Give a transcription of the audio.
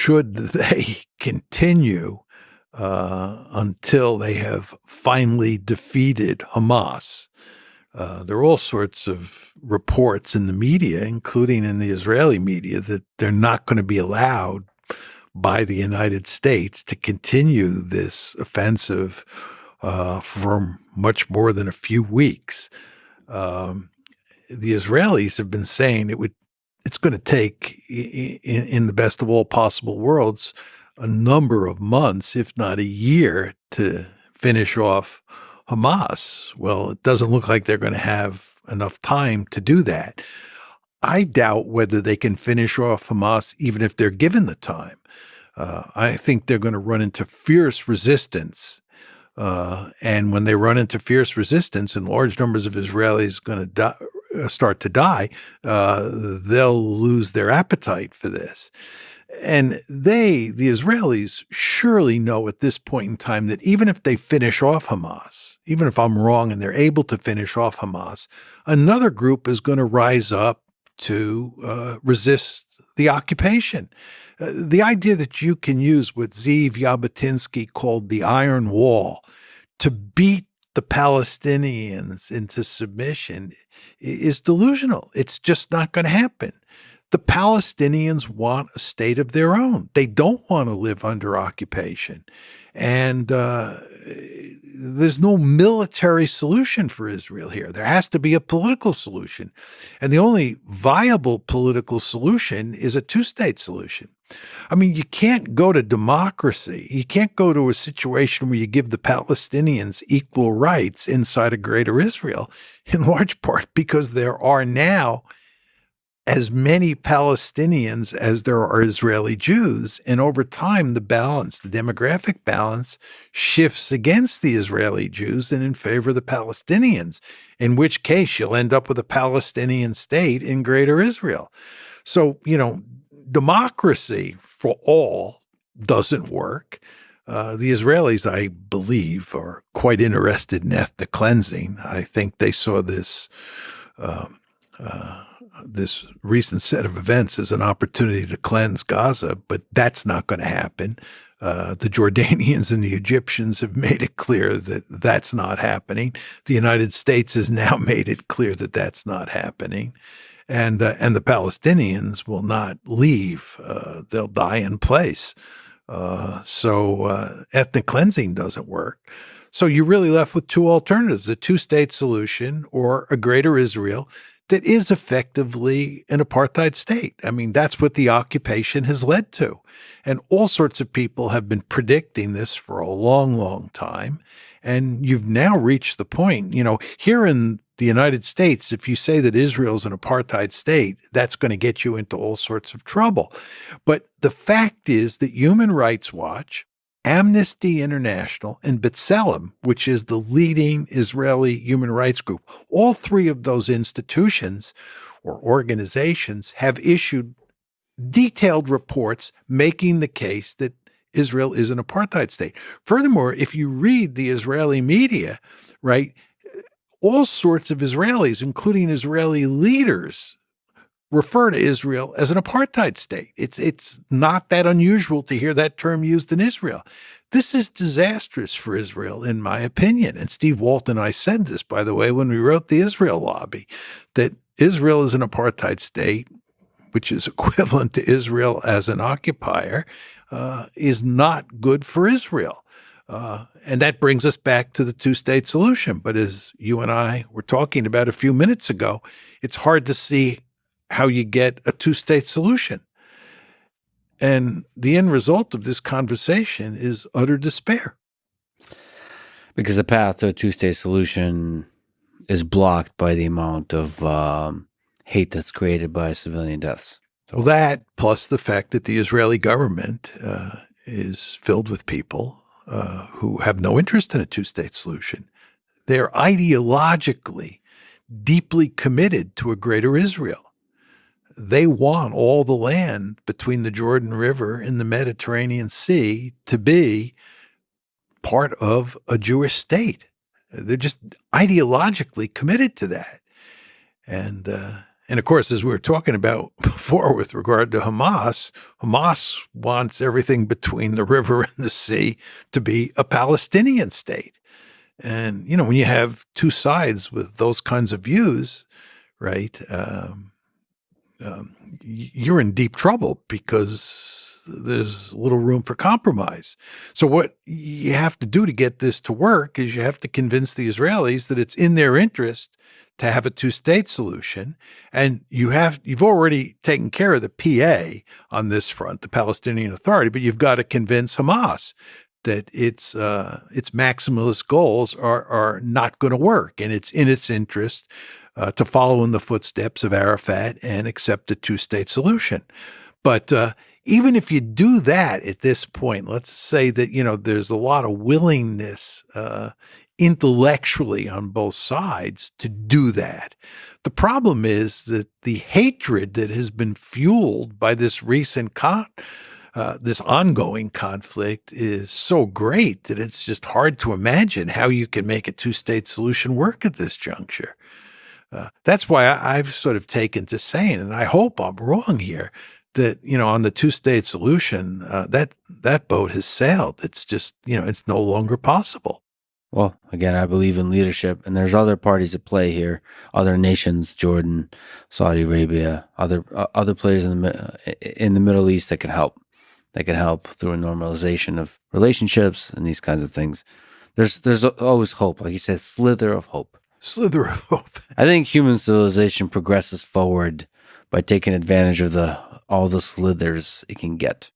should they continue until they have finally defeated Hamas. There are all sorts of reports in the media, including in the Israeli media, that they're not going to be allowed by the United States to continue this offensive for much more than a few weeks. The Israelis have been saying it's going to take, in the best of all possible worlds, a number of months, if not a year, to finish off Hamas. Well, it doesn't look like they're going to have enough time to do that. I doubt whether they can finish off Hamas even if they're given the time. I think they're going to run into fierce resistance. And when they run into fierce resistance and large numbers of Israelis going to start to die, they'll lose their appetite for this. And the Israelis, surely know at this point in time that even if they finish off Hamas, even if I'm wrong and they're able to finish off Hamas, another group is going to rise up to resist the occupation. The idea that you can use what Zeev Jabotinsky called the Iron Wall to beat the Palestinians into submission is delusional. It's just not going to happen. The Palestinians want a state of their own. They don't want to live under occupation. And there's no military solution for Israel here. There has to be a political solution. And the only viable political solution is a two-state solution. I mean, you can't go to democracy. You can't go to a situation where you give the Palestinians equal rights inside a greater Israel, in large part because there are now as many Palestinians as there are Israeli Jews. And over time, the demographic balance shifts against the Israeli Jews and in favor of the Palestinians, in which case you'll end up with a Palestinian state in greater Israel. So, democracy for all doesn't work. The Israelis, I believe, are quite interested in ethnic cleansing. I think they saw this recent set of events as an opportunity to cleanse Gaza, but that's not going to happen. The Jordanians and the Egyptians have made it clear that that's not happening. The United States has now made it clear that that's not happening. And the Palestinians will not leave. They'll die in place. So ethnic cleansing doesn't work. So you're really left with two alternatives, a two-state solution or a greater Israel that is effectively an apartheid state. I mean, that's what the occupation has led to. And all sorts of people have been predicting this for a long, long time. And you've now reached the point, here in the United States, if you say that Israel is an apartheid state, that's going to get you into all sorts of trouble. But the fact is that Human Rights Watch, Amnesty International, and B'Tselem, which is the leading Israeli human rights group, all three of those institutions or organizations have issued detailed reports making the case that Israel is an apartheid state. Furthermore, if you read the Israeli media, right, all sorts of Israelis, including Israeli leaders, refer to Israel as an apartheid state. It's not that unusual to hear that term used in Israel. This is disastrous for Israel, in my opinion. And Steve Walt and I said this, by the way, when we wrote the Israel Lobby, that Israel is an apartheid state, which is equivalent to Israel as an occupier, is not good for Israel. And that brings us back to the two-state solution. But as you and I were talking about a few minutes ago, it's hard to see how you get a two-state solution. And the end result of this conversation is utter despair. Because the path to a two-state solution is blocked by the amount of hate that's created by civilian deaths. Well, that plus the fact that the Israeli government is filled with people who have no interest in a two-state solution. They're ideologically deeply committed to a greater Israel. They want all the land between the Jordan River and the Mediterranean Sea to be part of a Jewish state. They're just ideologically committed to that. And And of course, as we were talking about before with regard to Hamas, Hamas wants everything between the river and the sea to be a Palestinian state. And, when you have two sides with those kinds of views, right, you're in deep trouble because there's little room for compromise. So what you have to do to get this to work is you have to convince the Israelis that it's in their interest to have a two-state solution. And you've already taken care of the PA on this front, the Palestinian Authority, but you've got to convince Hamas that its maximalist goals are not going to work, and it's in its interest to follow in the footsteps of Arafat and accept a two-state solution. But even if you do that at this point, let's say that there's a lot of willingness intellectually on both sides to do that. The problem is that the hatred that has been fueled by this recent this ongoing conflict is so great that it's just hard to imagine how you can make a two-state solution work at this juncture. That's why I've sort of taken to saying, and I hope I'm wrong here, that on the two-state solution, that boat has sailed. It's just it's no longer possible. Well, again, I believe in leadership, and there's other parties at play here, other nations, Jordan, Saudi Arabia, other players in the Middle East that can help. That can help through a normalization of relationships and these kinds of things. There's always hope, like you said, slither of hope. Slither of hope. I think human civilization progresses forward by taking advantage of all the slithers it can get.